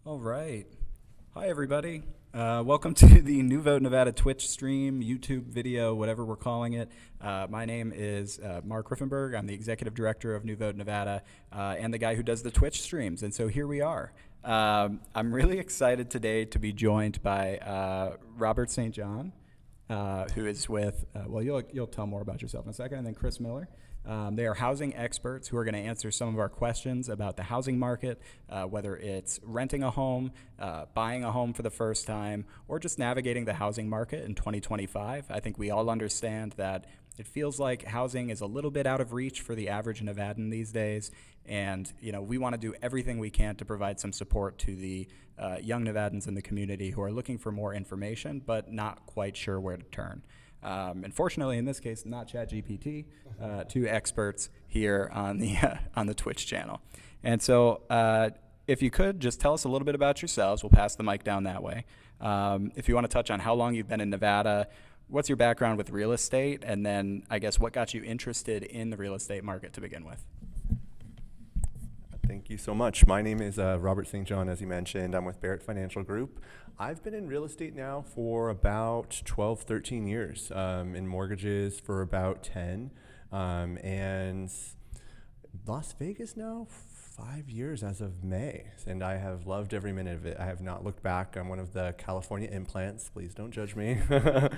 All right. Hi, everybody. Welcome to the New Vote Nevada Twitch stream, YouTube video, whatever we're calling it. My name is Mark Riffenberg. I'm the executive director of New Vote Nevada and the guy who does the Twitch streams. And so here we are. I'm really excited today to be joined by Robert St. John, who is with, you'll tell more about yourself in a second, and then Chris Miller. They are housing experts who are going to answer some of our questions about the housing market, whether it's renting a home, buying a home for the first time, or just navigating the housing market in 2025. I think we all understand that it feels like housing is a little bit out of reach for the average Nevadan these days, and we want to do everything we can to provide some support to the young Nevadans in the community who are looking for more information but not quite sure where to turn. And fortunately, in this case, not ChatGPT, two experts here on the Twitch channel. And so if you could, just tell us a little bit about yourselves. We'll pass the mic down that way. If you want to touch on how long you've been in Nevada, what's your background with real estate, and then I guess what got you interested in the real estate market to begin with? Thank you so much. My name is Robert St. John, as you mentioned. I'm with Barret Financial Group. I've been in real estate now for about 12, 13 years, in mortgages for about 10, and Las Vegas now 5 years as of May, and I have loved every minute of it. I have not looked back. I'm one of the California implants. Please don't judge me. But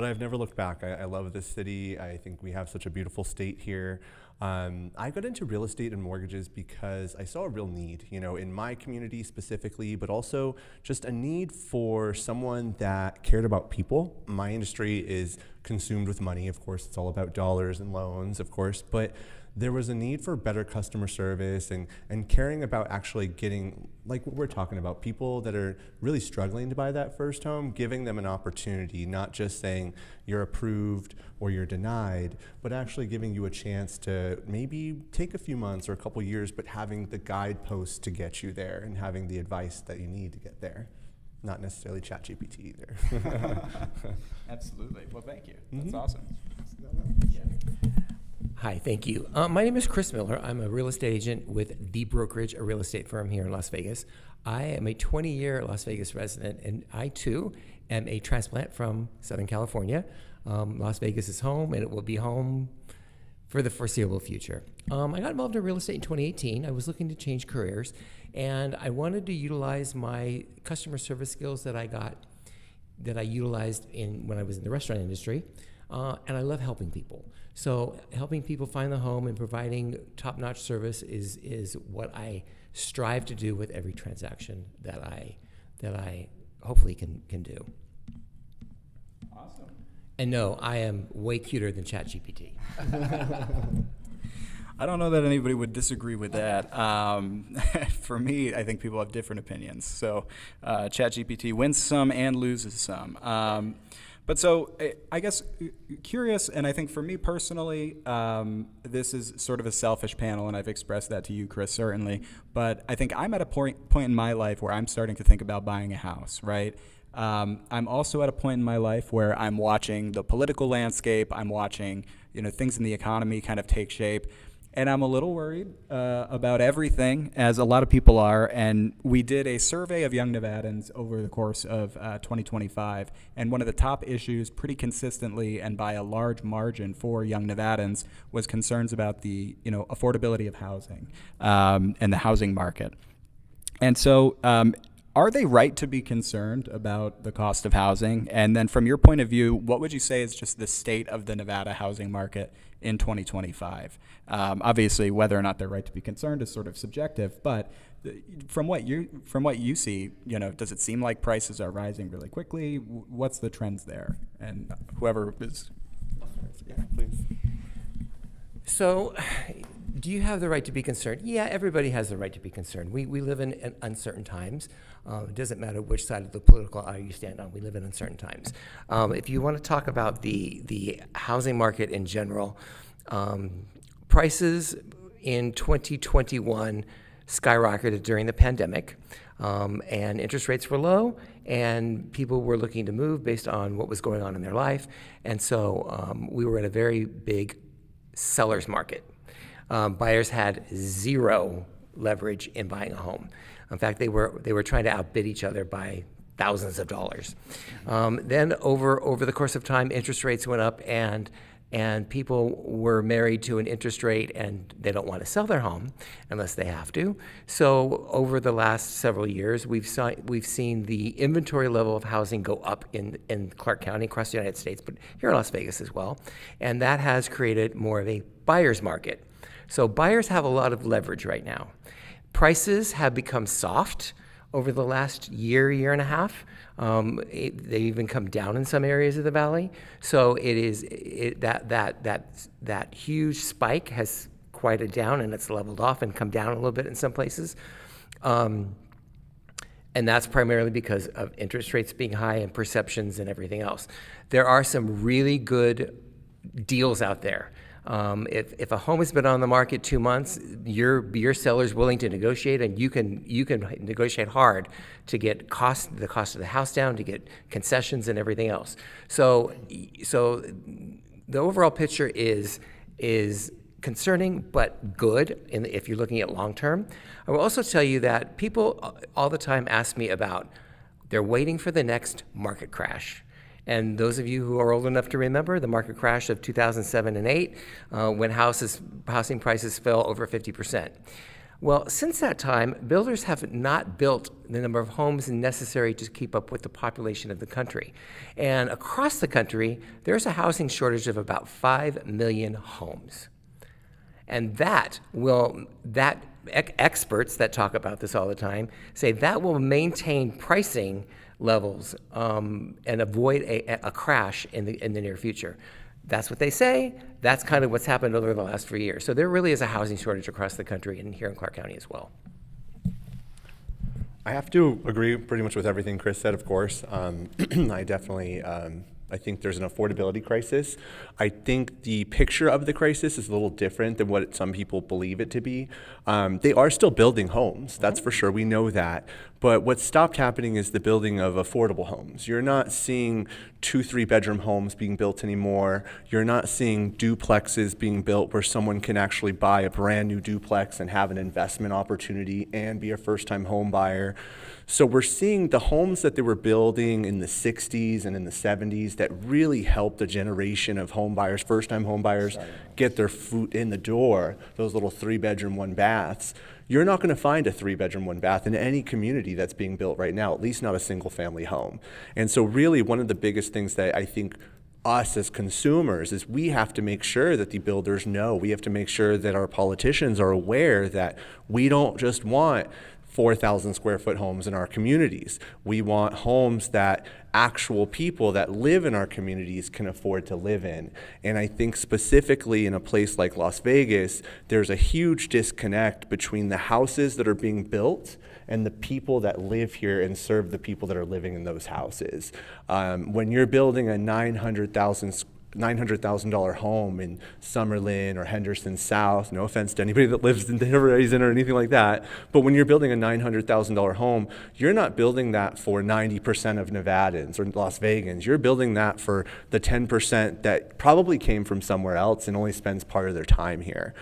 I've never looked back. I love this city. I think we have such a beautiful state here. I got into real estate and mortgages because I saw a real need, in my community specifically, but also just a need for someone that cared about people. My industry is consumed with money, of course. It's all about dollars and loans, of course, but there was a need for better customer service and caring about actually getting, like what we're talking about, people that are really struggling to buy that first home, giving them an opportunity, not just saying you're approved or you're denied, but actually giving you a chance to maybe take a few months or a couple years, but having the guideposts to get you there and having the advice that you need to get there. Not necessarily ChatGPT either. Absolutely. Well, thank you. That's awesome. Yeah. Hi, thank you. My name is Chris Miller. I'm a real estate agent with the Brokerage, a real estate firm here in Las Vegas. I am a 20-year Las Vegas resident, and I, too, am a transplant from Southern California. Las Vegas is home, and it will be home for the foreseeable future. I got involved in real estate in 2018. I was looking to change careers, and I wanted to utilize my customer service skills that I utilized when I was in the restaurant industry, and I love helping people. So helping people find the home and providing top-notch service is what I strive to do with every transaction that I hopefully can do. Awesome. And no, I am way cuter than ChatGPT. I don't know that anybody would disagree with that. For me, I think people have different opinions. So ChatGPT wins some and loses some. But so I guess curious, and I think for me personally, this is sort of a selfish panel, and I've expressed that to you, Chris, certainly. But I think I'm at a point in my life where I'm starting to think about buying a house, right? I'm also at a point in my life where I'm watching the political landscape. I'm watching, things in the economy kind of take shape. And I'm a little worried about everything, as a lot of people are. And we did a survey of Young Nevadans over the course of 2025. And one of the top issues pretty consistently and by a large margin for Young Nevadans was concerns about the affordability of housing and the housing market. And so are they right to be concerned about the cost of housing? And then from your point of view, what would you say is just the state of the Nevada housing market in 2025? Obviously, whether or not they're right to be concerned is sort of subjective, but from what you see, does it seem like prices are rising really quickly? What's the trends there? And whoever is... Yeah, please. So, do you have the right to be concerned? Yeah, everybody has the right to be concerned. We live in uncertain times. It doesn't matter which side of the political aisle you stand on. We live in uncertain times. If you want to talk about the housing market in general, prices in 2021 skyrocketed during the pandemic, and interest rates were low, and people were looking to move based on what was going on in their life. And so we were in a very big seller's market. Buyers had zero leverage in buying a home. In fact, they were trying to outbid each other by thousands of dollars. Then over the course of time, interest rates went up, and people were married to an interest rate, and they don't want to sell their home unless they have to. So over the last several years, we've seen the inventory level of housing go up in Clark County, across the United States, but here in Las Vegas as well. And that has created more of a buyer's market. So buyers have a lot of leverage right now. Prices have become soft over the last year and a half. They've even come down in some areas of the valley. So that huge spike has quieted down, and it's leveled off and come down a little bit in some places. And that's primarily because of interest rates being high and perceptions and everything else. There are some really good deals out there. If a home has been on the market 2 months, your seller's willing to negotiate, and you can negotiate hard to get the cost of the house down, to get concessions and everything else. So the overall picture is concerning but good if you're looking at long term. I will also tell you that people all the time ask me about, they're waiting for the next market crash. And those of you who are old enough to remember the market crash of 2007 and 8, when housing prices fell over 50%. Well, since that time, builders have not built the number of homes necessary to keep up with the population of the country. And across the country, there's a housing shortage of about 5 million homes. And experts that talk about this all the time say that will maintain pricing levels and avoid a crash in the near future. That's what they say. That's kind of what's happened over the last 3 years. So there really is a housing shortage across the country and here in Clark County as well. I have to agree pretty much with everything Chris said, of course. I definitely, I think there's an affordability crisis. I think the picture of the crisis is a little different than what some people believe it to be. They are still building homes, that's for sure, we know that. But what's stopped happening is the building of affordable homes. You're not seeing 2-3 bedroom homes being built anymore. You're not seeing duplexes being built where someone can actually buy a brand new duplex and have an investment opportunity and be a first-time home buyer. So we're seeing the homes that they were building in the 60s and in the 70s that really helped a generation of home buyers, first-time home buyers, get their foot in the door, those little 3-bedroom, 1-baths. You're not going to find a 3-bedroom, 1-bath in any community that's being built right now, at least not a single-family home. And so really one of the biggest things that I think us as consumers is we have to make sure that the builders know. We have to make sure that our politicians are aware that we don't just want 4,000 square foot homes in our communities. We want homes that actual people that live in our communities can afford to live in. And I think specifically in a place like Las Vegas, there's a huge disconnect between the houses that are being built and the people that live here and serve the people that are living in those houses. When you're building a $900,000 home in Summerlin or Henderson South, no offense to anybody that lives in the Horizon or anything like that, but when you're building a $900,000 home, you're not building that for 90% of Nevadans or Las Vegans. You're building that for the 10% that probably came from somewhere else and only spends part of their time here.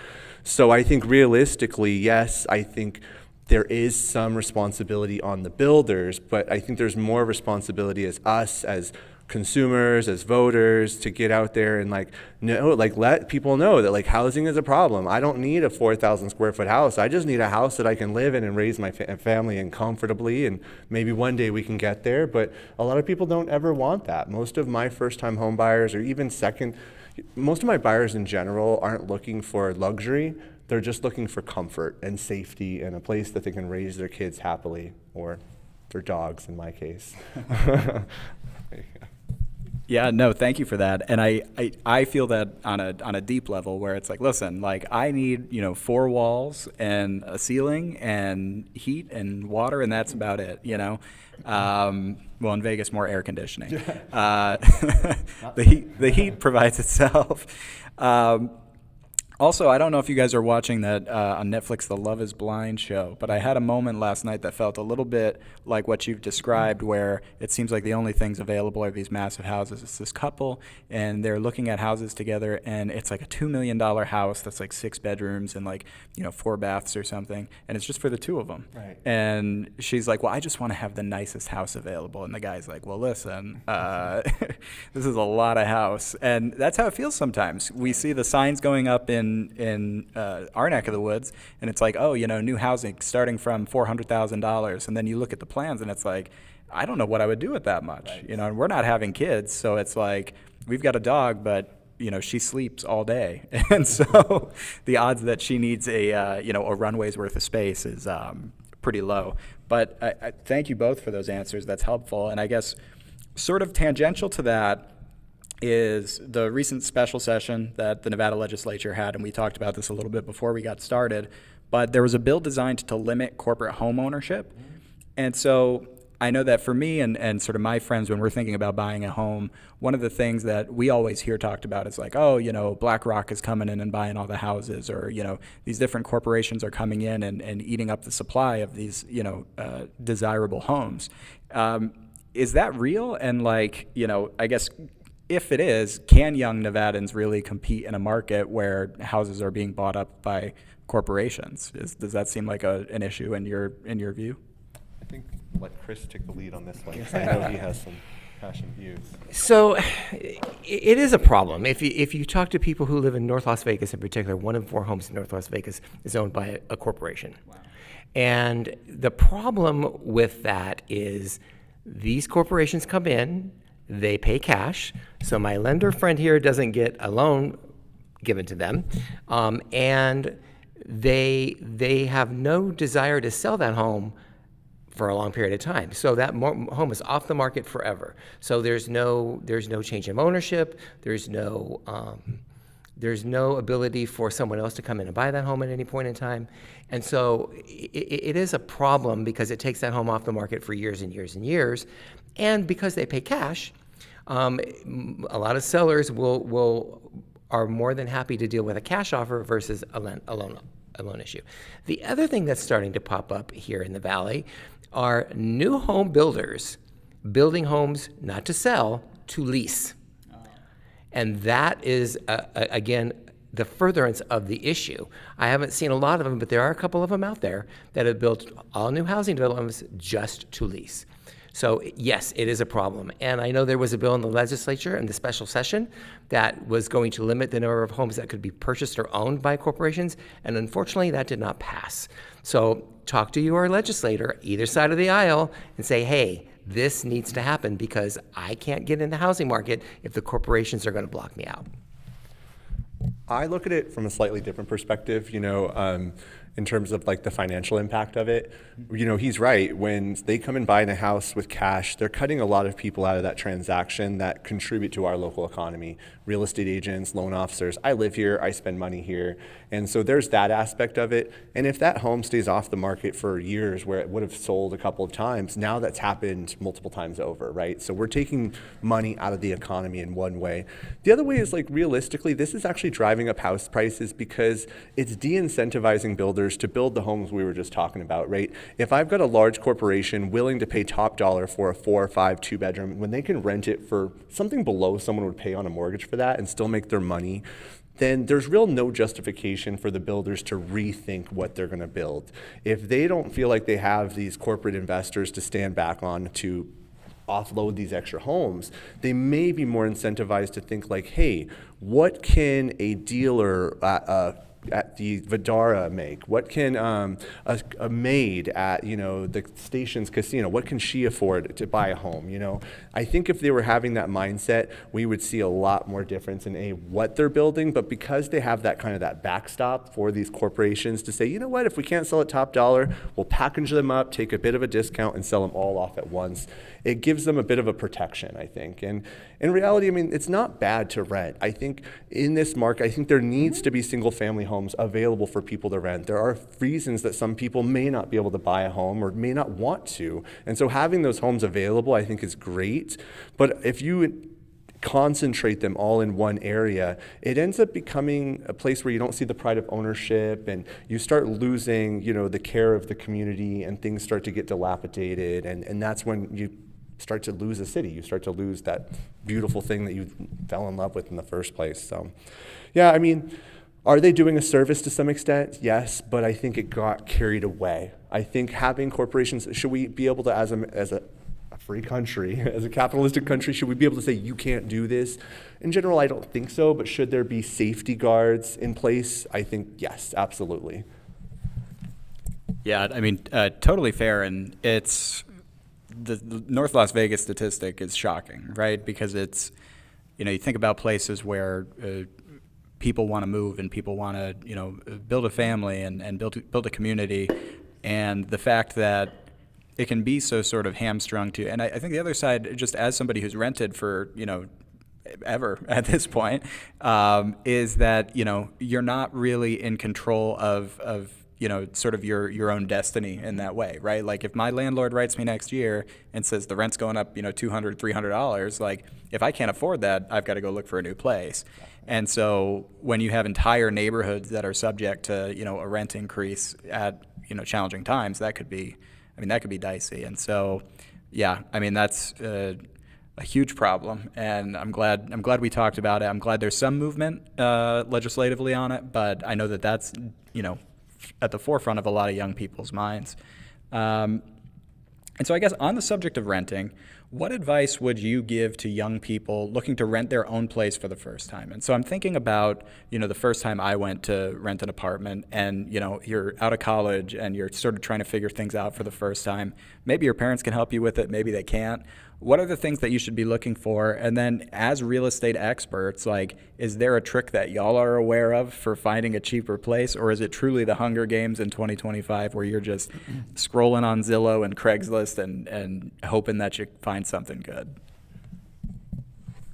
So I think realistically, yes, I think there is some responsibility on the builders, but I think there's more responsibility as us, as consumers, as voters, to get out there and let people know that housing is a problem. I don't need a 4,000 square foot house. I just need a house that I can live in and raise my family in comfortably, and maybe one day we can get there. But a lot of people don't ever want that. Most of my first-time home buyers, or even most of my buyers in general aren't looking for luxury. They're just looking for comfort and safety and a place that they can raise their kids happily, or their dogs in my case. Yeah, no, thank you for that. And I feel that on a deep level where it's listen, I need, 4 walls and a ceiling and heat and water, and that's about it, Well, in Vegas, more air conditioning. The heat provides itself. Also, I don't know if you guys are watching that on Netflix, the Love is Blind show, but I had a moment last night that felt a little bit like what you've described, where it seems like the only things available are these massive houses. It's this couple, and they're looking at houses together, and it's like a $2 million house that's like 6 bedrooms and like, 4 baths or something, and it's just for the two of them. Right. And she's like, well, I just want to have the nicest house available. And the guy's like, well, listen, this is a lot of house. And that's how it feels sometimes. We see the signs going up in our neck of the woods, and it's like, oh, new housing starting from $400,000, and then you look at the plans, and it's like, I don't know what I would do with that much, Right. and we're not having kids, so it's like we've got a dog, but she sleeps all day, and so the odds that she needs a runway's worth of space is pretty low. But I thank you both for those answers. That's helpful, and I guess sort of tangential to that is the recent special session that the Nevada legislature had, and we talked about this a little bit before we got started, but there was a bill designed to limit corporate home ownership. And so I know that for me and sort of my friends, when we're thinking about buying a home, one of the things that we always hear talked about is like, oh, BlackRock is coming in and buying all the houses, or, these different corporations are coming in and eating up the supply of these, desirable homes. Is that real? And I guess, if it is, can Young Nevadans really compete in a market where houses are being bought up by corporations? Does that seem like an issue in your view? I think let Chris take the lead on this one, because I know he has some passionate views. So it is a problem. If you talk to people who live in North Las Vegas in particular, 1 in 4 homes in North Las Vegas is owned by a corporation. Wow. And the problem with that is these corporations come in, they pay cash, so my lender friend here doesn't get a loan given to them, and they have no desire to sell that home for a long period of time. So that home is off the market forever. So there's no change of ownership. There's no ability for someone else to come in and buy that home at any point in time. And so it is a problem because it takes that home off the market for years and years and years. And because they pay cash, a lot of sellers are more than happy to deal with a cash offer versus a loan issue. The other thing that's starting to pop up here in the Valley are new home builders building homes not to sell, to lease. And that is, again, the furtherance of the issue. I haven't seen a lot of them, but there are a couple of them out there that have built all new housing developments just to lease. So yes, it is a problem. And I know there was a bill in the legislature in the special session that was going to limit the number of homes that could be purchased or owned by corporations. And unfortunately, that did not pass. So talk to your legislator, either side of the aisle, and say, hey, this needs to happen because I can't get in the housing market if the corporations are going to block me out. I look at it from a slightly different perspective, in terms of like the financial impact of it. He's right. When they come and buy in a house with cash, they're cutting a lot of people out of that transaction that contribute to our local economy. Real estate agents, loan officers. I live here, I spend money here. And so there's that aspect of it. And if that home stays off the market for years where it would have sold a couple of times, now that's happened multiple times over, right? So we're taking money out of the economy in one way. The other way is realistically, this is actually driving up house prices because it's de-incentivizing builders to build the homes we were just talking about, right? If I've got a large corporation willing to pay top dollar for a 4 or 5 2-bedroom, when they can rent it for something below someone would pay on a mortgage for that and still make their money, then there's no justification for the builders to rethink what they're going to build. If they don't feel like they have these corporate investors to stand back on to offload these extra homes, they may be more incentivized to think hey, what can a dealer at the Vidara make? What can a maid at the station's casino, what can she afford to buy a home? I think if they were having that mindset, we would see a lot more difference in what they're building. But because they have that backstop for these corporations to say, if we can't sell at top dollar, we'll package them up, take a bit of a discount, and sell them all off at once. It gives them a bit of a protection, I think. And in reality, it's not bad to rent. I think in this market, I think there needs to be single-family homes available for people to rent. There are reasons that some people may not be able to buy a home or may not want to. And so having those homes available, I think, is great. But if you concentrate them all in one area, it ends up becoming a place where you don't see the pride of ownership, and you start losing, the care of the community, and things start to get dilapidated, and that's when you start to lose a city. You start to lose that beautiful thing that you fell in love with in the first place. So, yeah, I mean, are they doing a service to some extent? Yes, but I think it got carried away. I think having corporations, should we be able to, as a free country, as a capitalistic country, should we be able to say you can't do this? In general, I don't think so, but should there be safety guards in place? I think yes, absolutely. Yeah, I mean, totally fair, and it's the North Las Vegas statistic is shocking, right? Because it's, you think about places where people want to move and people want to, build a family and build a community, and the fact that it can be so sort of hamstrung too. And I think the other side, just as somebody who's rented for, ever at this point, is that, you're not really in control of sort of your own destiny in that way, right? Like if my landlord writes me next year and says the rent's going up, $200, $300, like if I can't afford that, I've got to go look for a new place. And so when you have entire neighborhoods that are subject to, a rent increase at, challenging times, that could be dicey. And so, yeah, I mean, that's a huge problem, and I'm glad we talked about it. I'm glad there's some movement legislatively on it, but I know that that's, at the forefront of a lot of young people's minds. And so I guess on the subject of renting, what advice would you give to young people looking to rent their own place for the first time? And so I'm thinking about, the first time I went to rent an apartment, and, you're out of college and you're sort of trying to figure things out for the first time. Maybe your parents can help you with it, maybe they can't. What are the things that you should be looking for? And then as real estate experts, like, is there a trick that y'all are aware of for finding a cheaper place? Or is it truly the Hunger Games in 2025 where you're just scrolling on Zillow and Craigslist and hoping that you find something good?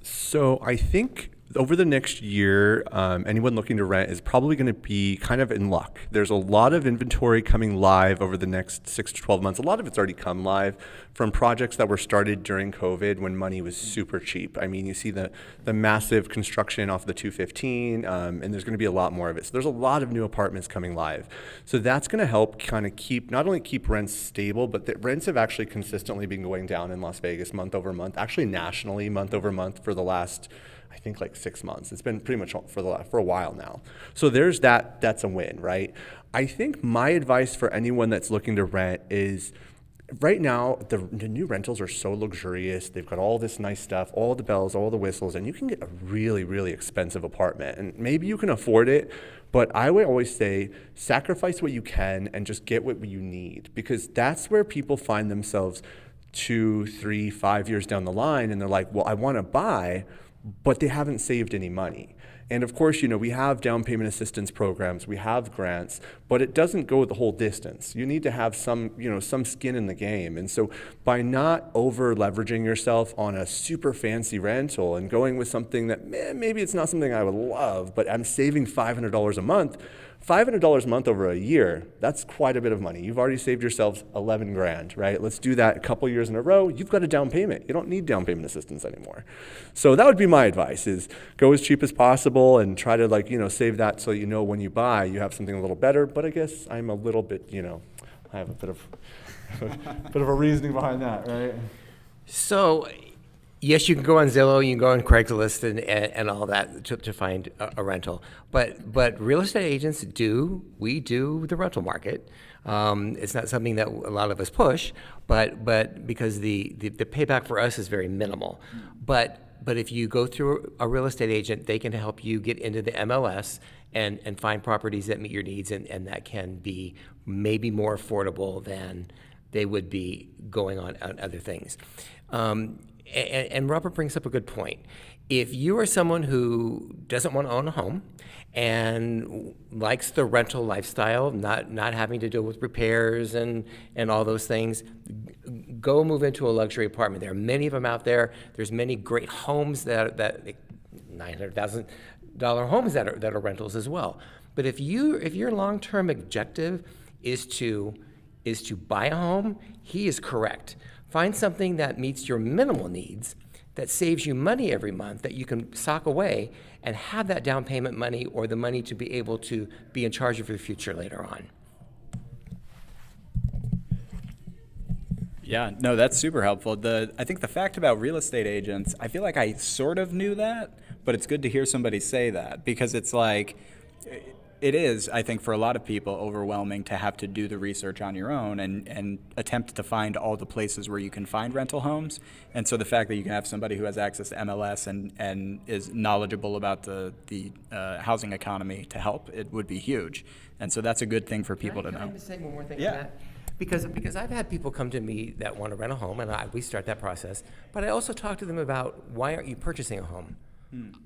So I think over the next year, anyone looking to rent is probably going to be kind of in luck. There's a lot of inventory coming live over the next 6 to 12 months. A lot of it's already come live from projects that were started during COVID when money was super cheap. I mean, you see the massive construction off the 215, and there's going to be a lot more of it. So there's a lot of new apartments coming live. So that's going to help kind of not only keep rents stable, but the rents have actually consistently been going down in Las Vegas month over month, actually nationally month over month for the last, I think, like 6 months. It's been pretty much for a while now. So there's that's a win, right? I think my advice for anyone that's looking to rent is, right now, the new rentals are so luxurious. They've got all this nice stuff, all the bells, all the whistles, and you can get a really, really expensive apartment. And maybe you can afford it, but I would always say sacrifice what you can and just get what you need, because that's where people find themselves 2, 3, 5 years down the line, and they're like, well, I want to buy, but they haven't saved any money. And of course, we have down payment assistance programs, we have grants, but it doesn't go the whole distance. You need to have some skin in the game. And so by not over leveraging yourself on a super fancy rental and going with something that maybe it's not something I would love, but I'm saving $500 a month, $500 a month over a year, that's quite a bit of money. You've already saved yourselves 11 grand, right? Let's do that a couple years in a row. You've got a down payment. You don't need down payment assistance anymore. So that would be my advice, is go as cheap as possible and try to save that so when you buy, you have something a little better. But I guess I'm a little bit, I have a bit of a reasoning behind that, right? So, yes, you can go on Zillow, you can go on Craigslist and all that to find a rental. But real estate agents we do the rental market. It's not something that a lot of us push, but because the payback for us is very minimal. But if you go through a real estate agent, they can help you get into the MLS and find properties that meet your needs, and that can be maybe more affordable than they would be going on other things. And Robert brings up a good point. If you are someone who doesn't want to own a home and likes the rental lifestyle, not having to deal with repairs and all those things, go move into a luxury apartment. There are many of them out there. There's many great homes that $900,000 homes that are rentals as well. But if your long-term objective is to buy a home, he is correct. Find something that meets your minimal needs that saves you money every month that you can sock away and have that down payment money or the money to be able to be in charge of your future later on. Yeah, no, that's super helpful. I think the fact about real estate agents, I feel like I sort of knew that, but it's good to hear somebody say that, because it's like, it is, I think, for a lot of people overwhelming to have to do the research on your own and attempt to find all the places where you can find rental homes. And so the fact that you can have somebody who has access to MLS and is knowledgeable about the housing economy to help, it would be huge. And so that's a good thing for people to know. Can I just say one more thing Yeah. to that? Because I've had people come to me that want to rent a home, and we start that process. But I also talk to them about, why aren't you purchasing a home?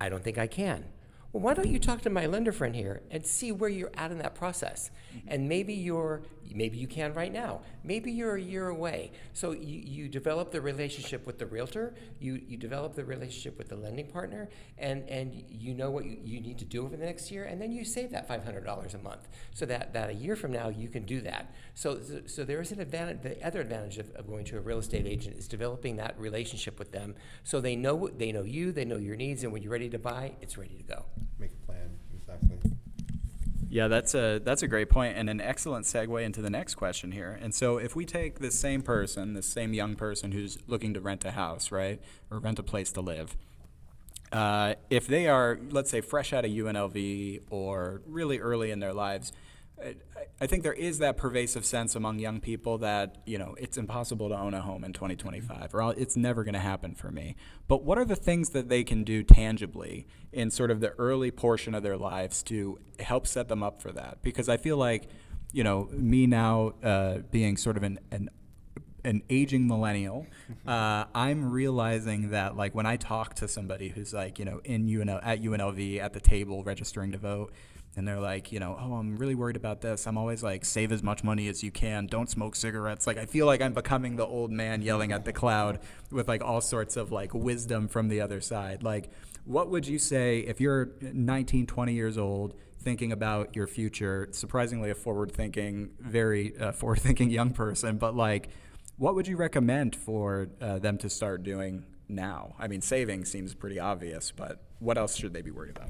I don't think I can. Well, why don't you talk to my lender friend here and see where you're at in that process? And maybe you can right now. Maybe you're a year away. So you develop the relationship with the realtor, you develop the relationship with the lending partner, and you know what you need to do over the next year, and then you save that $500 a month, so that a year from now you can do that. So there is an advantage. The other advantage of going to a real estate agent is developing that relationship with them, so they know you, they know your needs, and when you're ready to buy, it's ready to go. Make a plan, exactly. Yeah, that's a great point and an excellent segue into the next question here. And so if we take this same person, this same young person who's looking to rent a house, right, or rent a place to live, if they are, let's say, fresh out of UNLV or really early in their lives, I think there is that pervasive sense among young people that, it's impossible to own a home in 2025, or it's never going to happen for me. But what are the things that they can do tangibly in sort of the early portion of their lives to help set them up for that? Because I feel like, me now being sort of an aging millennial, I'm realizing that, like, when I talk to somebody who's like, at UNLV at the table registering to vote, and they're like, oh, I'm really worried about this. I'm always like, save as much money as you can. Don't smoke cigarettes. Like, I feel like I'm becoming the old man yelling at the cloud with like all sorts of like wisdom from the other side. Like, what would you say if you're 19, 20 years old, thinking about your future, surprisingly a very forward-thinking young person, but like, what would you recommend for them to start doing now? I mean, saving seems pretty obvious, but what else should they be worried about?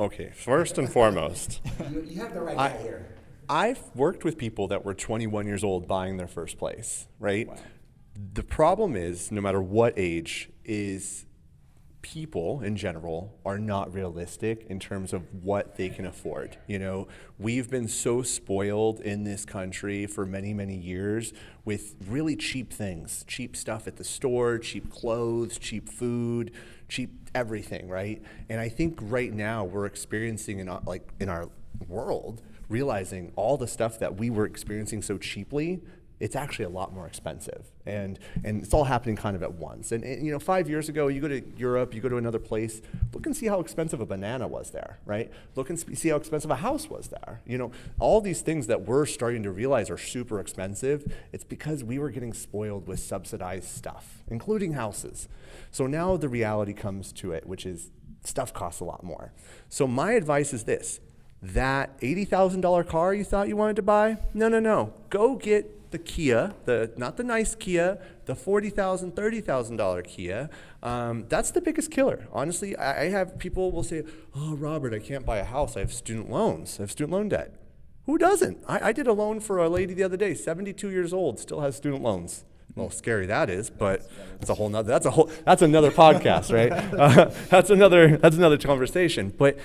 Okay, first and foremost, You have the right guy here. I've worked with people that were 21 years old buying their first place, right? Wow. The problem is, no matter what age, is people in general are not realistic in terms of what they can afford. We've been so spoiled in this country for many, many years with really cheap things, cheap stuff at the store, cheap clothes, cheap food, cheap everything, right? And I think right now we're experiencing in our world, realizing all the stuff that we were experiencing so cheaply, it's actually a lot more expensive. And it's all happening kind of at once. And 5 years ago, you go to Europe, you go to another place, look and see how expensive a banana was there, right? Look and see how expensive a house was there. All these things that we're starting to realize are super expensive, it's because we were getting spoiled with subsidized stuff, including houses. So now the reality comes to it, which is stuff costs a lot more. So my advice is this: that $80,000 car you thought you wanted to buy, no. Go get the Kia, not the nice Kia, the $40,000, $30,000 Kia. That's the biggest killer. Honestly, I have people will say, oh, Robert, I can't buy a house. I have student loans. I have student loan debt. Who doesn't? I did a loan for a lady the other day, 72 years old, still has student loans. Well, scary that is, but that's another podcast, right? That's another conversation. But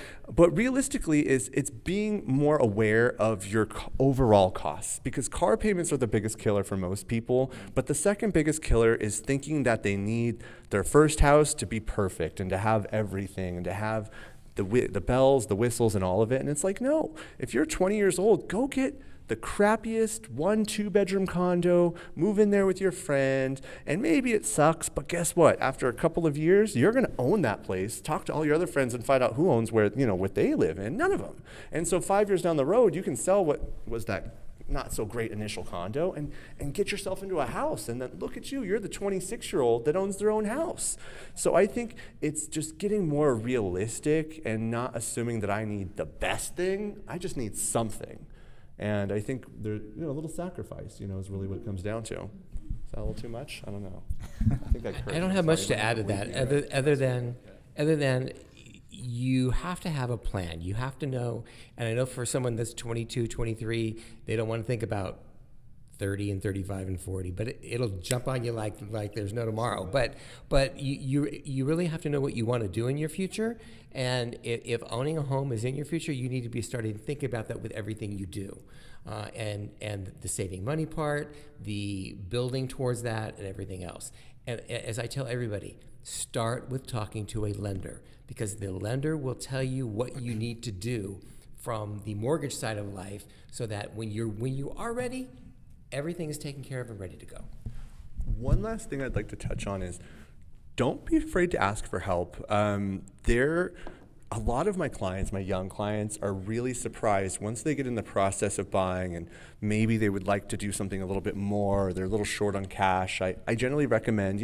realistically, it's being more aware of your overall costs, because car payments are the biggest killer for most people. But the second biggest killer is thinking that they need their first house to be perfect and to have everything and to have the bells, the whistles, and all of it. And it's like, no, if you're 20 years old, go get the crappiest 1-2 bedroom condo, move in there with your friend, and maybe it sucks, but guess what? After a couple of years, you're going to own that place. Talk to all your other friends and find out who owns what they live in. None of them. And so 5 years down the road, you can sell what was that not so great initial condo and get yourself into a house. And then look at you, you're the 26-year-old that owns their own house. So I think it's just getting more realistic and not assuming that I need the best thing. I just need something. And I think a little sacrifice, is really what it comes down to. that a little too much? I don't know. I think I don't have much to add to that, other than you have to have a plan. You have to know, and I know for someone that's 22, 23, they don't want to think about 30 and 35 and 40, but it'll jump on you like there's no tomorrow. But you really have to know what you want to do in your future, and if owning a home is in your future, you need to be starting to think about that with everything you do, and the saving money part, the building towards that, and everything else. And as I tell everybody, start with talking to a lender, because the lender will tell you what you need to do from the mortgage side of life, so that when you are ready, everything is taken care of and ready to go. One last thing I'd like to touch on is don't be afraid to ask for help. A lot of my clients, my young clients, are really surprised once they get in the process of buying and maybe they would like to do something a little bit more, or they're a little short on cash. I generally recommend,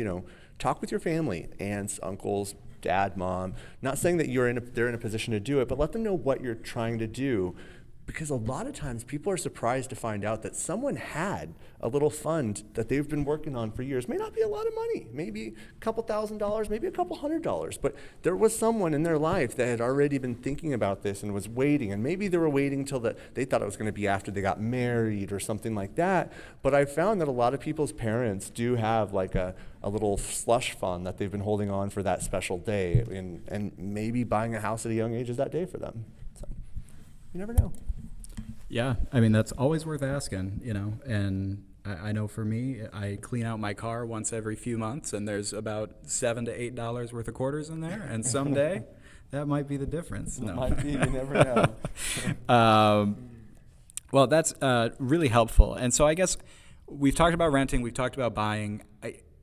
talk with your family, aunts, uncles, dad, mom. Not saying that they're in a position to do it, but let them know what you're trying to do. Because a lot of times people are surprised to find out that someone had a little fund that they've been working on for years. May not be a lot of money, maybe a couple $1,000s, maybe a couple $100s, but there was someone in their life that had already been thinking about this and was waiting, and maybe they were waiting till they thought it was going to be after they got married or something like that. But I found that a lot of people's parents do have like a little slush fund that they've been holding on for that special day, and maybe buying a house at a young age is that day for them. So you never know. Yeah, I mean, that's always worth asking, and I know for me, I clean out my car once every few months, and there's about $7 to $8 worth of quarters in there, and someday that might be the difference. No. Might be, you never know. Well, that's really helpful. And so I guess we've talked about renting, we've talked about buying.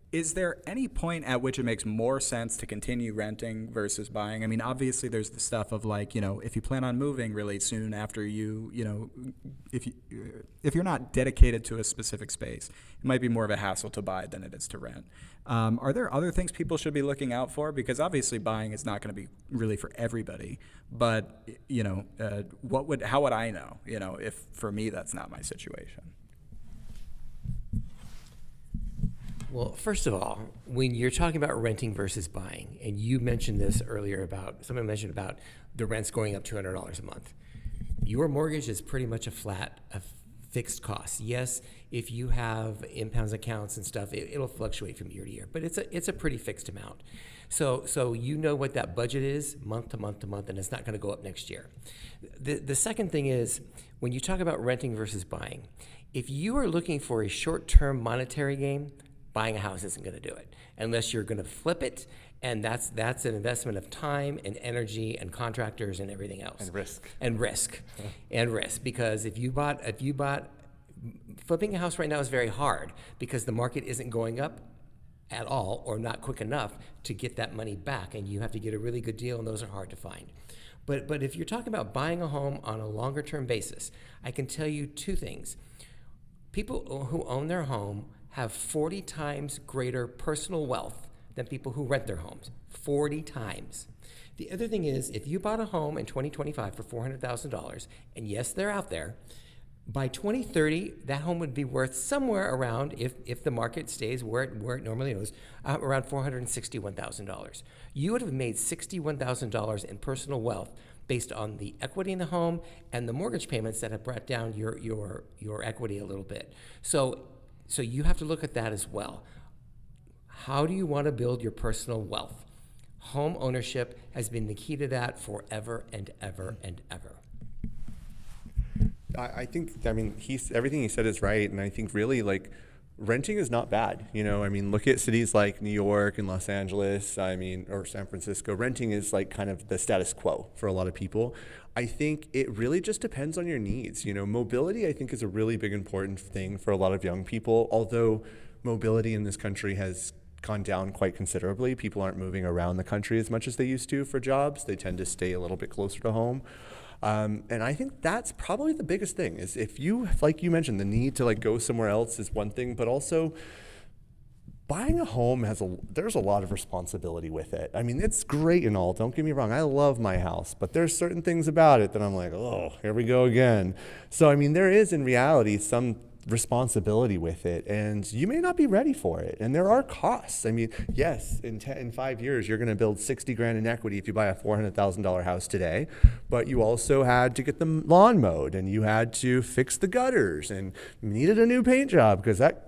Is there any point at which it makes more sense to continue renting versus buying? I mean, obviously there's the stuff of like, if you plan on moving really soon after if you're not dedicated to a specific space, it might be more of a hassle to buy than it is to rent. Are there other things people should be looking out for? Because obviously buying is not going to be really for everybody, but how would I know, if for me that's not my situation? Well, first of all, when you're talking about renting versus buying, and you mentioned this earlier someone mentioned about the rents going up $200 a month. Your mortgage is pretty much a fixed cost. Yes, if you have impounds accounts and stuff, it'll fluctuate from year to year, but it's a pretty fixed amount. So you know what that budget is month to month to month, and it's not going to go up next year. The second thing is, when you talk about renting versus buying, if you are looking for a short-term monetary gain, buying a house isn't going to do it unless you're going to flip it, and that's an investment of time and energy and contractors and everything else. And risk. Because if you bought flipping a house right now is very hard because the market isn't going up at all or not quick enough to get that money back, and you have to get a really good deal, and those are hard to find. But if you're talking about buying a home on a longer term basis, I can tell you two things. People who own their home have 40 times greater personal wealth than people who rent their homes. 40 times. The other thing is, if you bought a home in 2025 for $400,000, and yes, they're out there, by 2030, that home would be worth somewhere around, if the market stays where it normally is, around $461,000. You would have made $61,000 in personal wealth based on the equity in the home and the mortgage payments that have brought down your equity a little bit. So you have to look at that as well. How do you want to build your personal wealth? Home ownership has been the key to that forever and ever and ever. I think, everything he said is right, and I think really, renting is not bad. Look at cities like New York and Los Angeles, or San Francisco. Renting is kind of the status quo for a lot of people. I think it really just depends on your needs. Mobility, I think, is a really big important thing for a lot of young people, although mobility in this country has gone down quite considerably. People aren't moving around the country as much as they used to for jobs. They tend to stay a little bit closer to home. And I think that's probably the biggest thing is if you, like you mentioned, the need to go somewhere else is one thing, but also buying a home there's a lot of responsibility with it. It's great and all, don't get me wrong. I love my house, but there's certain things about it that I'm like, oh, here we go again. So, there is in reality some responsibility with it, and you may not be ready for it. And there are costs. I mean, yes, in 5 years, you're going to build 60 grand in equity if you buy a $400,000 house today, but you also had to get the lawn mowed, and you had to fix the gutters, and you needed a new paint job because that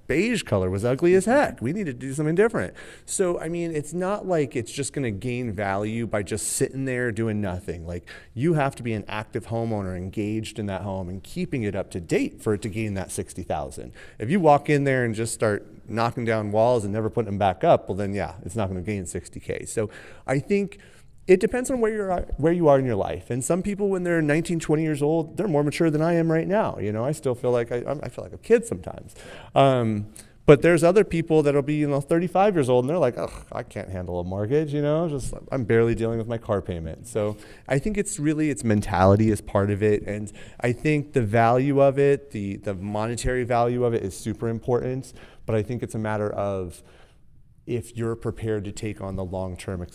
beige color was ugly as heck. We need to do something different. So, I mean, it's not like it's just going to gain value by just sitting there doing nothing. Like, you have to be an active homeowner engaged in that home and keeping it up to date for it to gain that 60,000. If you walk in there and just start knocking down walls and never putting them back up, well then, yeah, it's not going to gain 60K. So I think it depends on where you are in your life. And some people, when they're 19, 20 years old, they're more mature than I am right now. You know, I still feel like I feel like a kid sometimes. But there's other people that'll be, 35 years old, and they're like, oh, I can't handle a mortgage, I'm barely dealing with my car payment. So I think it's mentality is part of it. And I think the value of it, the monetary value of it is super important. But I think it's a matter of if you're prepared to take on the long-term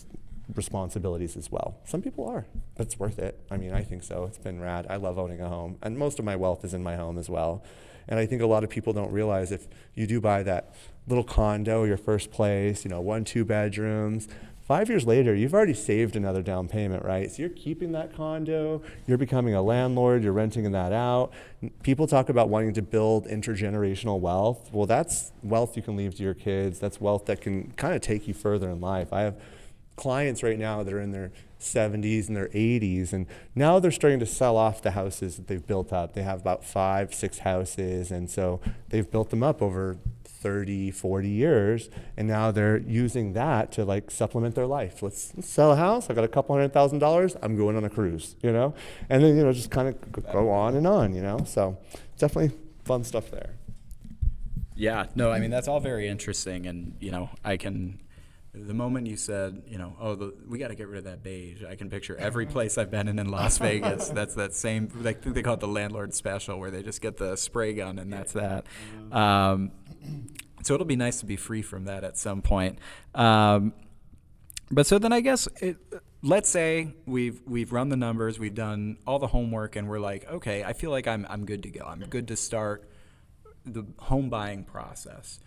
responsibilities as well. Some people are, but it's worth it. I mean, I think so. It's been rad. I love owning a home, and most of my wealth is in my home as well. And I think a lot of people don't realize if you do buy that little condo, your first place, 1-2 bedrooms, 5 years later, you've already saved another down payment, right? So you're keeping that condo, you're becoming a landlord, you're renting that out. People talk about wanting to build intergenerational wealth. Well, that's wealth you can leave to your kids. That's wealth that can kind of take you further in life. I have clients right now that are in their 70s and their 80s, and now they're starting to sell off the houses that they've built up. They have about 5-6 houses, and so they've built them up over 30, 40 years, and now they're using that to supplement their life. Let's sell a house. I got a couple $100,000. I'm going on a cruise, and then, just kind of go on and on, so definitely fun stuff there. Yeah, no, I mean, that's all very interesting, and, the moment you said, we got to get rid of that beige, I can picture every place I've been in Las Vegas. That's that same, I think they call it the landlord special, where they just get the spray gun and that's that. So it'll be nice to be free from that at some point. But so then I guess, let's say we've run the numbers, we've done all the homework, and we're like, okay, I feel like I'm good to go. I'm good to start the home buying process.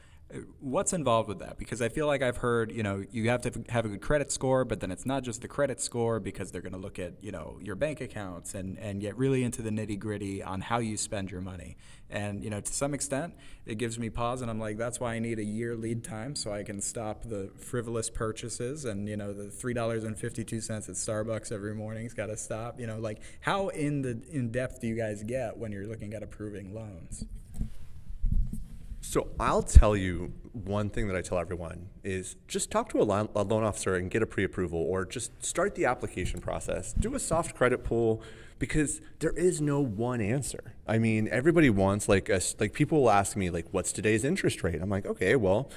What's involved with that? Because I feel like I've heard, you have to have a good credit score, but then it's not just the credit score, because they're going to look at, your bank accounts and get really into the nitty gritty on how you spend your money. And, to some extent, it gives me pause, and I'm like, that's why I need a year lead time so I can stop the frivolous purchases, and, the $3.52 at Starbucks every morning's got to stop. How in depth do you guys get when you're looking at approving loans? So I'll tell you one thing that I tell everyone is just talk to a loan officer and get a pre-approval, or just start the application process. Do a soft credit pull, because there is no one answer. I mean, everybody wants people will ask me what's today's interest rate? I'm like, okay, well,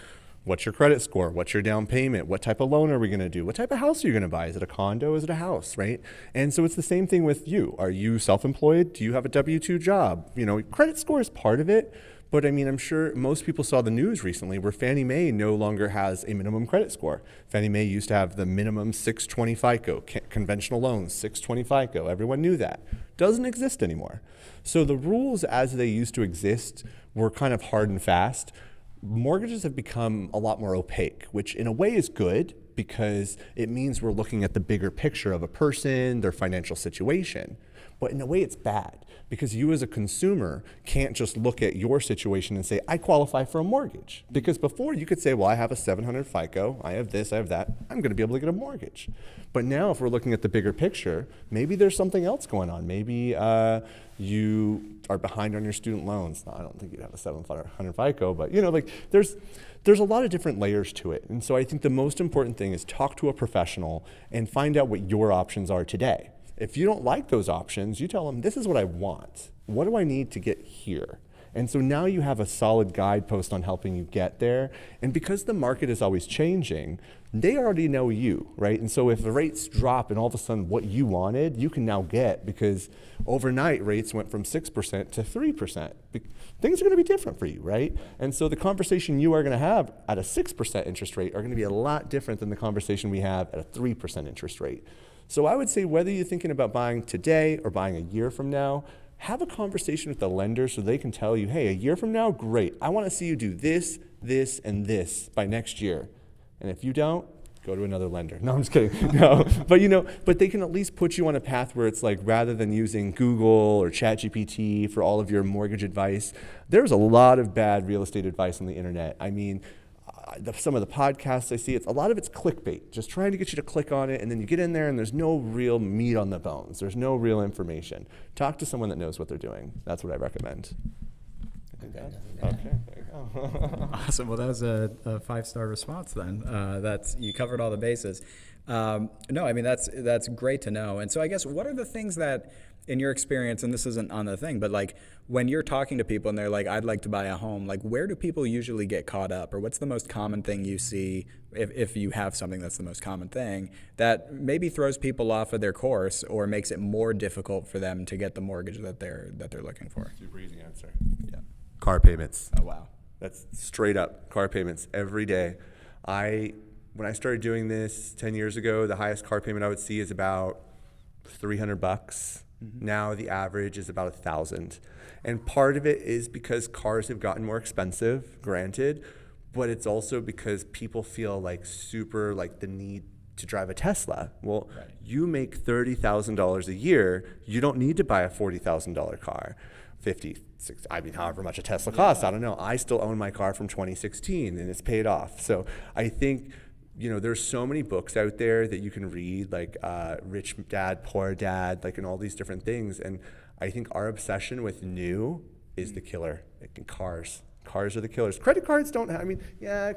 what's your credit score? What's your down payment? What type of loan are we going to do? What type of house are you going to buy? Is it a condo? Is it a house, right? And so it's the same thing with you. Are you self-employed? Do you have a W-2 job? Credit score is part of it. But I mean, I'm sure most people saw the news recently where Fannie Mae no longer has a minimum credit score. Fannie Mae used to have the minimum 620 FICO, conventional loans, 620 FICO. Everyone knew that. Doesn't exist anymore. So the rules as they used to exist were kind of hard and fast. Mortgages have become a lot more opaque, which in a way is good, because it means we're looking at the bigger picture of a person, their financial situation. But in a way it's bad, because you as a consumer can't just look at your situation and say, I qualify for a mortgage. Because before you could say, well, I have a 700 FICO, I have this, I have that, I'm going to be able to get a mortgage. But now if we're looking at the bigger picture, maybe there's something else going on. Maybe you are behind on your student loans. No, I don't think you'd have a 700 FICO, but there's a lot of different layers to it. And so I think the most important thing is talk to a professional and find out what your options are today. If you don't like those options, you tell them, this is what I want. What do I need to get here? And so now you have a solid guidepost on helping you get there. And because the market is always changing, they already know you, right? And so if the rates drop and all of a sudden what you wanted, you can now get, because overnight rates went from 6% to 3%. Things are going to be different for you, right? And so the conversation you are going to have at a 6% interest rate are going to be a lot different than the conversation we have at a 3% interest rate. So I would say whether you're thinking about buying today or buying a year from now, have a conversation with the lender so they can tell you, hey, a year from now, great. I want to see you do this, this, and this by next year. And if you don't, go to another lender. No, I'm just kidding. No, but they can at least put you on a path where it's like, rather than using Google or ChatGPT for all of your mortgage advice, there's a lot of bad real estate advice on the internet. I mean, some of the podcasts I see, a lot of it's clickbait, just trying to get you to click on it, and then you get in there and there's no real meat on the bones. There's no real information. Talk to someone that knows what they're doing. That's what I recommend. Okay, there you go. Awesome. Well, that was a 5-star response then. You covered all the bases. No, I mean, that's great to know. And so I guess, what are the things that, in your experience, and this isn't on the thing, but like when you're talking to people and they're like, I'd like to buy a home, like where do people usually get caught up? Or what's the most common thing you see, if you have something that's the most common thing, that maybe throws people off of their course or makes it more difficult for them to get the mortgage that they're looking for? Super easy answer. Yeah. Car payments. Oh, wow. That's straight up car payments every day. When I started doing this 10 years ago, the highest car payment I would see is about $300. Mm-hmm. Now the average is about $1,000. And part of it is because cars have gotten more expensive, granted, but it's also because people feel like the need to drive a Tesla. Well, right. You make $30,000 a year. You don't need to buy a $40,000 car. 50, 60, I mean, however much a Tesla costs, I don't know. I still own my car from 2016 and it's paid off. So I think, there's so many books out there that you can read, like Rich Dad, Poor Dad, like, and all these different things. And I think our obsession with new is the killer. Cars are the killers. Credit cards don't have,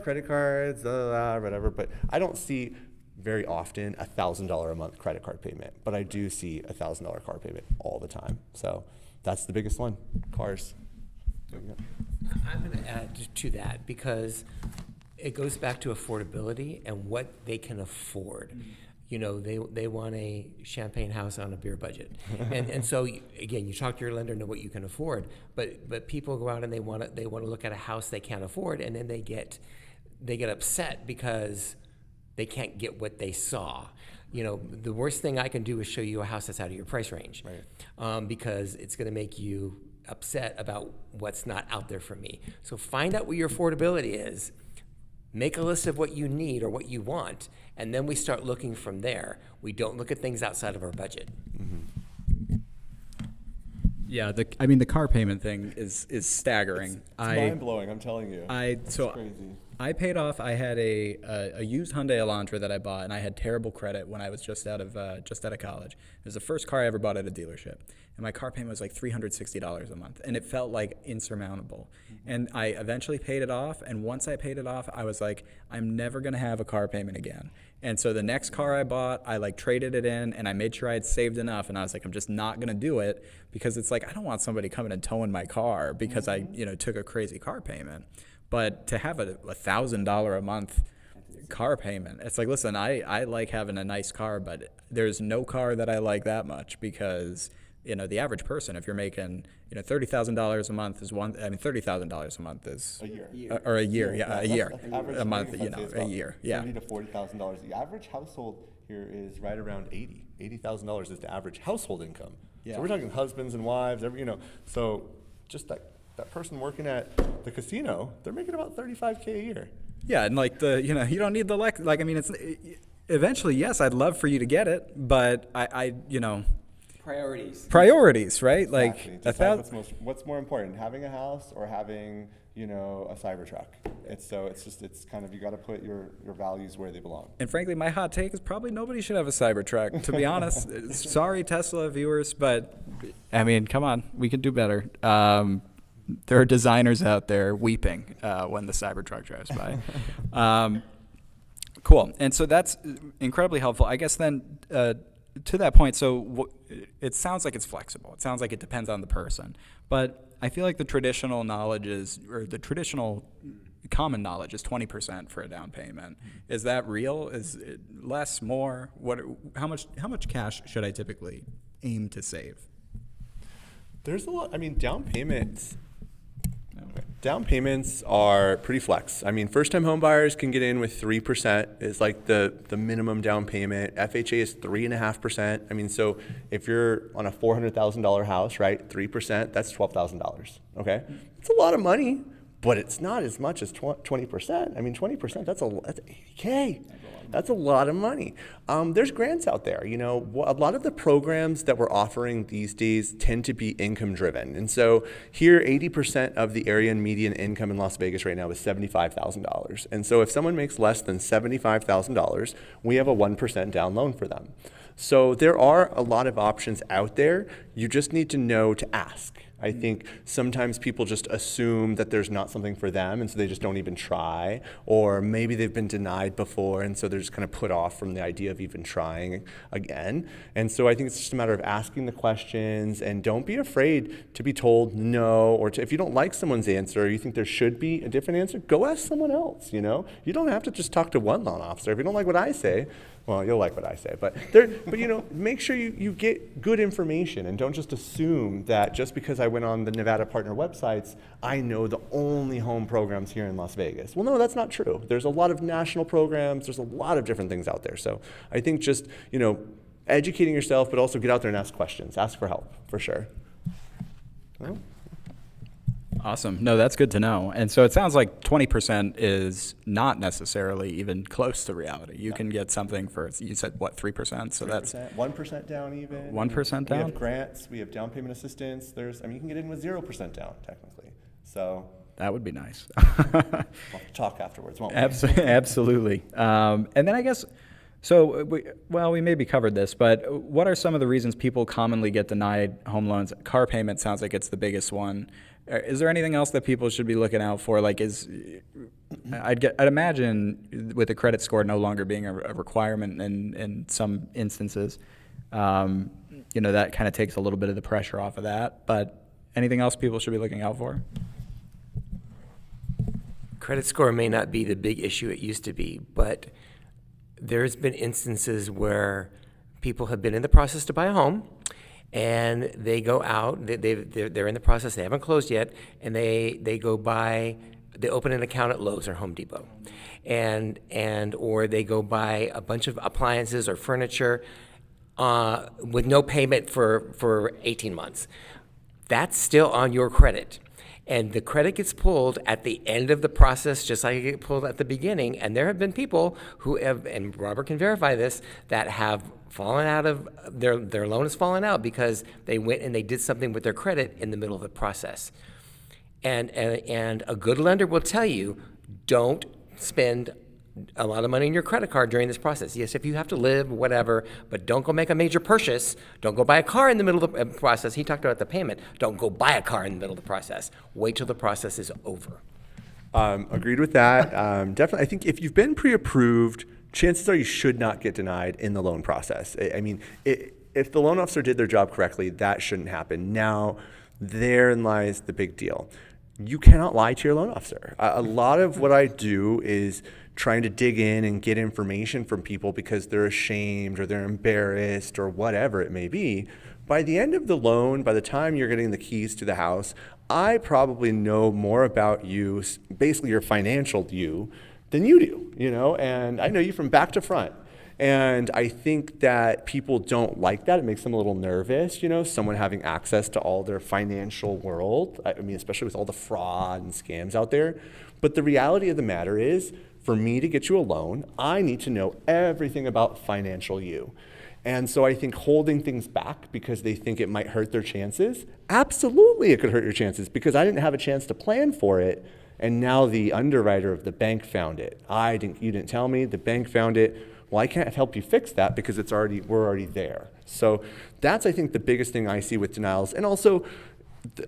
credit cards, whatever, but I don't see very often $1,000 a month credit card payment, but I do see $1,000 car payment all the time. So that's the biggest one, cars. I'm going to add to that because it goes back to affordability and what they can afford. They want a champagne house on a beer budget. and so, again, you talk to your lender, know what you can afford, but people go out and they want to look at a house they can't afford, and then they get upset because they can't get what they saw. The worst thing I can do is show you a house that's out of your price range, right? Because it's going to make you upset about what's not out there for me. So find out what your affordability is, make a list of what you need or what you want, and then we start looking from there. We don't look at things outside of our budget. Mm-hmm. Yeah, the car payment thing is staggering. It's mind-blowing, I'm telling you. It's crazy. I paid off. I had a used Hyundai Elantra that I bought, and I had terrible credit when I was just out of college. It was the first car I ever bought at a dealership, and my car payment was like $360 a month, and it felt like insurmountable. Mm-hmm. And I eventually paid it off, and once I paid it off, I was like, I'm never gonna have a car payment again. And so the next car I bought, I traded it in, and I made sure I had saved enough, and I was like, I'm just not gonna do it because it's like I don't want somebody coming and towing my car because I took a crazy car payment. But to have a $1,000 a month car payment, it's like, listen, I like having a nice car, but there's no car that I like that much because, the average person, if you're making, $30,000 a month is $30,000 a month is a year. A year, a year, a month, a year, yeah. $30,000 to $40,000. The average household here is right around $80,000 is the average household income. Yeah. So we're talking husbands and wives, so just that person working at the casino, they're making about $35K a year. Yeah, and you don't need the it's eventually, yes, I'd love for you to get it, but I priorities, right? Exactly. What's more important, having a house or having a Cybertruck? It's kind of, you got to put your values where they belong. And frankly, my hot take is probably nobody should have a Cybertruck, to be honest. Sorry, Tesla viewers, but come on, we can do better. There are designers out there weeping when the Cybertruck drives by. Cool. And so that's incredibly helpful. I guess then to that point, it sounds like it's flexible. It sounds like it depends on the person. But I feel like the traditional common knowledge is 20% for a down payment. Is that real? Is it less, more? How much cash should I typically aim to save? There's a lot. Down payments. Down payments are pretty flex. I mean, first-time home buyers can get in with 3% is like the minimum down payment. FHA is 3.5%. I mean, so if you're on a $400,000 house, right, 3%, that's $12,000. Okay, it's a lot of money, but it's not as much as 20%. I mean, 20%, that's $80K. That's a lot of money. There's grants out there. You know, a lot of the programs that we're offering these days tend to be income driven. And so here, 80% of the area and median income in Las Vegas right now is $75,000. And so if someone makes less than $75,000, we have a 1% down loan for them. So there are a lot of options out there. You just need to know to ask. I think sometimes people just assume that there's not something for them, and so they just don't even try. Or maybe they've been denied before, and so they're just kind of put off from the idea of even trying again. And so I think it's just a matter of asking the questions, and don't be afraid to be told no, or if you don't like someone's answer, or you think there should be a different answer, go ask someone else. You know, you don't have to just talk to one loan officer. If you don't like what I say, well, you'll like what I say, but you know, make sure you get good information, and don't just assume that just because I went on the Nevada partner websites, I know the only home programs here in Las Vegas. Well, no, that's not true. There's a lot of national programs. There's a lot of different things out there. So I think just, you know, educating yourself, but also get out there and ask questions. Ask for help, for sure. Well, Awesome. No, that's good to know. And so it sounds like 20% is not necessarily even close to reality. You can get something for, you said, what, 3%? So 3%, that's 1% down even. 1% We down? have grants. We have down payment assistance. You can get in with 0% down, technically. So that would be nice. we'll talk afterwards, won't we? Absolutely. And then I guess, so we maybe covered this, but what are some of the reasons people commonly get denied home loans? Car payment sounds like it's the biggest one. Is there anything else that people should be looking out for? Like, I'd imagine with the credit score no longer being a requirement in some instances, you know, that kind of takes a little bit of the pressure off of that. But anything else people should be looking out for? Credit score may not be the big issue it used to be, but there's been instances where people have been in the process to buy a home, and they go out, they're in the process, they haven't closed yet, and they open an account at Lowe's or Home Depot, or they go buy a bunch of appliances or furniture with no payment for 18 months. That's still on your credit. And the credit gets pulled at the end of the process, just like it gets pulled at the beginning. And there have been people who have, and Robert can verify this, that have fallen out of, their loan has fallen out because they went and they did something with their credit in the middle of the process. And a good lender will tell you, don't spend a lot of money on your credit card during this process. Yes, if you have to live, whatever, but don't go make a major purchase. Don't go buy a car in the middle of the process. He talked about the payment. Don't go buy a car in the middle of the process. Wait till the process is over. Agreed with that. Definitely. I think if you've been pre-approved, chances are you should not get denied in the loan process. I mean, if the loan officer did their job correctly, that shouldn't happen. Now, therein lies the big deal. You cannot lie to your loan officer. A lot of what I do is trying to dig in and get information from people because they're ashamed or they're embarrassed or whatever it may be. By the end of the loan, by the time you're getting the keys to the house, I probably know more about you, basically your financial you, than you do, you know, and I know you from back to front. And I think that people don't like that. It makes them a little nervous, you know, someone having access to all their financial world. I mean, especially with all the fraud and scams out there. But the reality of the matter is, for me to get you a loan, I need to know everything about financial you. And so I think holding things back because they think it might hurt their chances, absolutely it could hurt your chances because I didn't have a chance to plan for it. And now the underwriter of the bank found it. You didn't tell me, the bank found it. Well, I can't help you fix that because we're already there. So that's, I think, the biggest thing I see with denials. And also,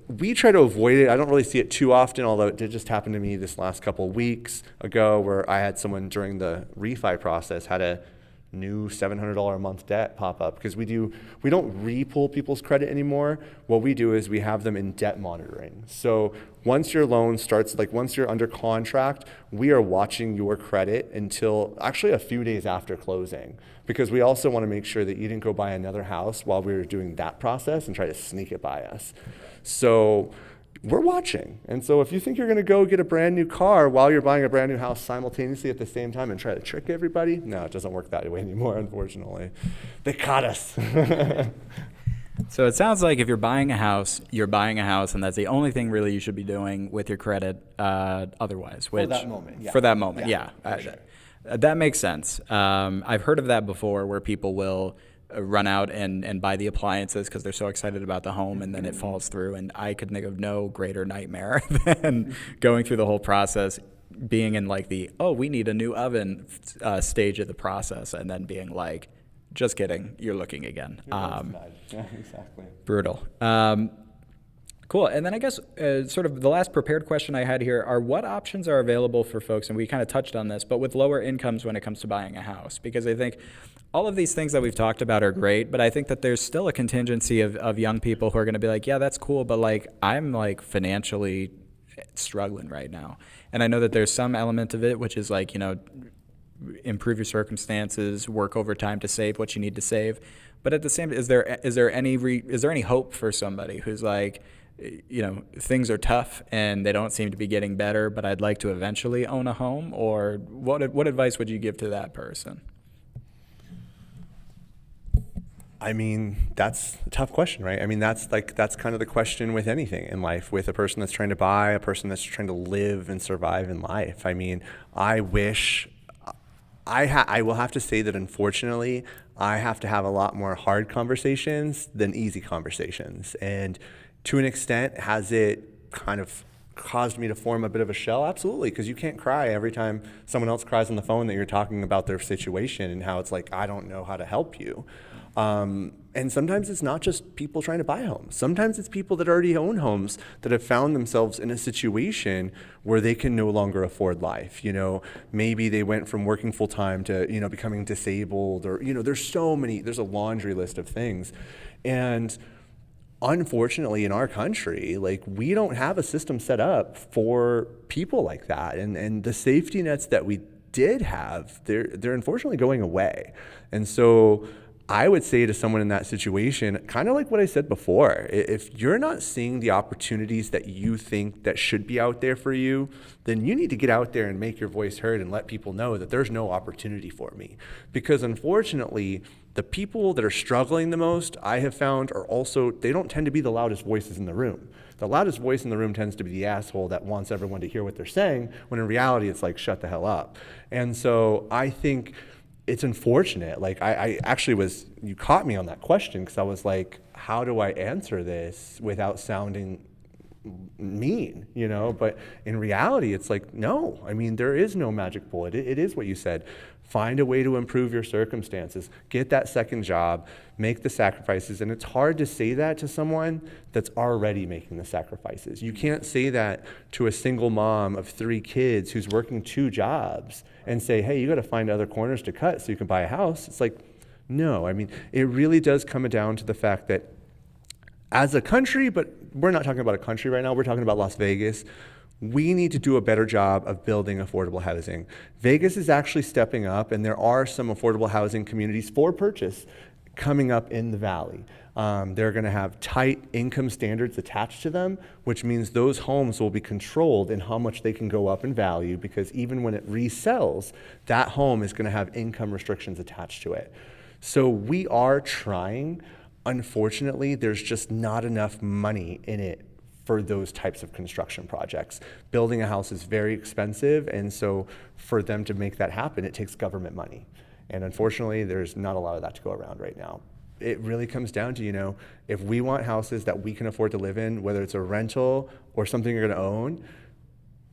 we try to avoid it. I don't really see it too often, although it did just happen to me this last couple of weeks ago where I had someone during the refi process had a new $700 a month debt pop up because we don't re-pull people's credit anymore. What we do is we have them in debt monitoring. So once your loan starts, like once you're under contract, we are watching your credit until actually a few days after closing because we also want to make sure that you didn't go buy another house while we were doing that process and try to sneak it by us. So we're watching. And so if you think you're going to go get a brand new car while you're buying a brand new house simultaneously at the same time and try to trick everybody, no, it doesn't work that way anymore, unfortunately. They caught us. So it sounds like if you're buying a house, you're buying a house, and that's the only thing really you should be doing with your credit otherwise. Which, For that moment, yeah. For that moment, Yeah, yeah. for sure. That makes sense. I've heard of that before where people will run out and buy the appliances because they're so excited about the home, and then it falls through. And I could think of no greater nightmare than going through the whole process, being in like we need a new oven stage of the process, and then being like, just kidding, you're looking again. Yeah, exactly. Brutal. Cool. And then I guess sort of the last prepared question I had here are what options are available for folks, and we kind of touched on this, but with lower incomes when it comes to buying a house? Because I think all of these things that we've talked about are great, but I think that there's still a contingency of young people who are going to be like, yeah, that's cool, but like I'm like financially struggling right now. And I know that there's some element of it, which is like, improve your circumstances, work overtime to save what you need to save. But at the same, is there any hope for somebody who's like, things are tough and they don't seem to be getting better, but I'd like to eventually own a home? Or what advice would you give to that person? I mean, that's a tough question, right? I mean, that's kind of the question with anything in life, with a person that's trying to buy, a person that's trying to live and survive in life. I mean, I wish I will have to say that unfortunately, I have to have a lot more hard conversations than easy conversations. And to an extent, has it kind of caused me to form a bit of a shell? Absolutely, because you can't cry every time someone else cries on the phone that you're talking about their situation and how it's like, I don't know how to help you. And sometimes it's not just people trying to buy homes. Sometimes it's people that already own homes that have found themselves in a situation where they can no longer afford life. Maybe they went from working full time to, becoming disabled, or, there's a laundry list of things. And unfortunately in our country, like, we don't have a system set up for people like that. And the safety nets that we did have, they're unfortunately going away. And so I would say to someone in that situation, kind of like what I said before, if you're not seeing the opportunities that you think that should be out there for you, then you need to get out there and make your voice heard and let people know that there's no opportunity for me. Because unfortunately, the people that are struggling the most, I have found, are also, they don't tend to be the loudest voices in the room. The loudest voice in the room tends to be the asshole that wants everyone to hear what they're saying, when in reality, it's like, shut the hell up. And so I think it's unfortunate. Like, I actually you caught me on that question, because I was like, how do I answer this without sounding mean, But in reality, it's like, no, I mean, there is no magic bullet. It is what you said. Find a way to improve your circumstances, get that second job, make the sacrifices. And it's hard to say that to someone that's already making the sacrifices. You can't say that to a single mom of 3 kids who's working 2 jobs and say, hey, you got to find other corners to cut so you can buy a house. It's like, no, I mean, it really does come down to the fact that as a country, but we're not talking about a country right now, we're talking about Las Vegas, we need to do a better job of building affordable housing. Vegas is actually stepping up, and there are some affordable housing communities for purchase coming up in the valley. They're going to have tight income standards attached to them, which means those homes will be controlled in how much they can go up in value, because even when it resells, that home is going to have income restrictions attached to it. So we are trying. Unfortunately, there's just not enough money in it for those types of construction projects. Building a house is very expensive, and so for them to make that happen, it takes government money. And unfortunately, there's not a lot of that to go around right now. It really comes down to, if we want houses that we can afford to live in, whether it's a rental or something you're gonna own,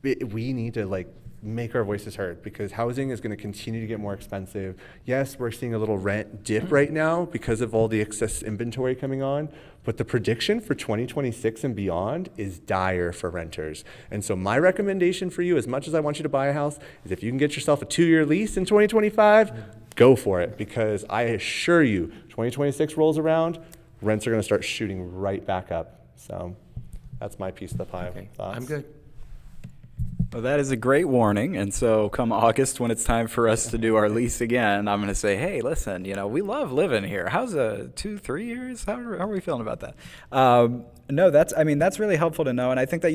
we need to make our voices heard, because housing is going to continue to get more expensive. Yes, we're seeing a little rent dip right now because of all the excess inventory coming on, but the prediction for 2026 and beyond is dire for renters. And so my recommendation for you, as much as I want you to buy a house, is if you can get yourself a 2-year lease in 2025, go for it, because I assure you, 2026 rolls around, rents are going to start shooting right back up. So that's my piece of the pie. Okay. Thoughts? I'm good. Well, that is a great warning. And so come August, when it's time for us to do our lease again, I'm going to say, hey, listen, we love living here. How's 2-3 years? How are we feeling about that? No, that's really helpful to know. And I think that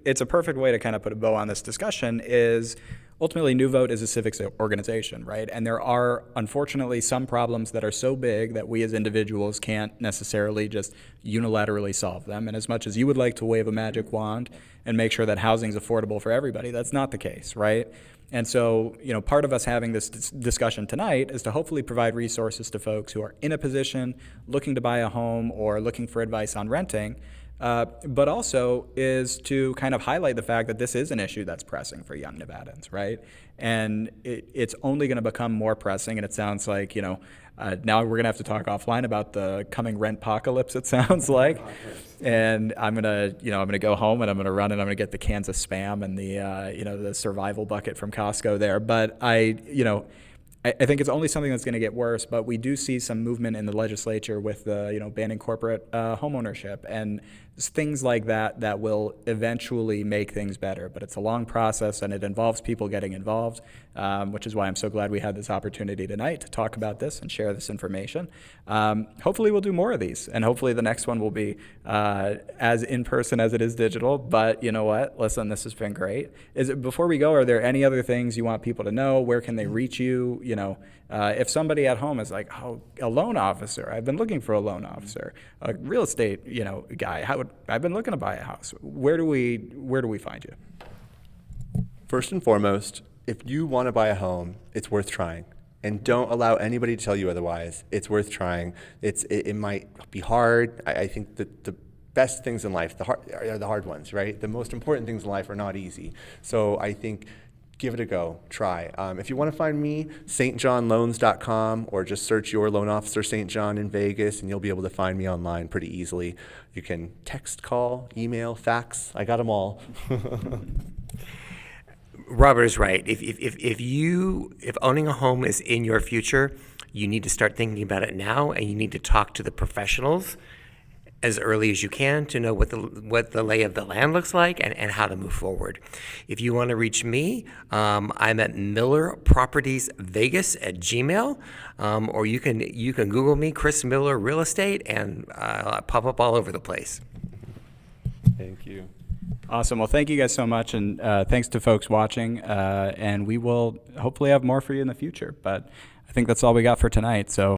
it's a perfect way to kind of put a bow on this discussion is ultimately New Vote is a civics organization, right? And there are, unfortunately, some problems that are so big that we as individuals can't necessarily just unilaterally solve them. And as much as you would like to wave a magic wand and make sure that housing is affordable for everybody, that's not the case, right? And so, part of us having this discussion tonight is to hopefully provide resources to folks who are in a position looking to buy a home or looking for advice on renting, but also is to kind of highlight the fact that this is an issue that's pressing for Young Nevadans, right? And it's only going to become more pressing, and it sounds like, now we're going to have to talk offline about the coming rent apocalypse, it sounds like. And I'm going to go home and I'm going to run and I'm going to get the cans of Spam and the survival bucket from Costco there. But I think it's only something that's going to get worse, but we do see some movement in the legislature with the, banning corporate homeownership and things like that will eventually make things better. But it's a long process and it involves people getting involved, which is why I'm so glad we had this opportunity tonight to talk about this and share this information. Hopefully we'll do more of these, and hopefully the next one will be as in person as it is digital. But you know what? Listen, this has been great. Before we go, are there any other things you want people to know? Where can they reach you? If somebody at home is like, oh, a loan officer, I've been looking for a loan officer, a real estate, guy, I've been looking to buy a house. Where do we find you? First and foremost, if you want to buy a home, it's worth trying. And don't allow anybody to tell you otherwise. It's worth trying. It might be hard. I think that the best things in life are the hard ones, right? The most important things in life are not easy. So I think give it a go. Try. If you want to find me, stjohnloans.com, or just search your loan officer St. John in Vegas, and you'll be able to find me online pretty easily. You can text, call, email, fax. I got them all. Robert is right. If owning a home is in your future, you need to start thinking about it now, and you need to talk to the professionals as early as you can to know what the lay of the land looks like and how to move forward. If you want to reach me, I'm at Miller Properties Vegas at Gmail, or you can Google me, Chris Miller Real Estate, and I'll pop up all over the place. Thank you. Awesome. Well, thank you guys so much, and thanks to folks watching. And we will hopefully have more for you in the future. But I think that's all we got for tonight. So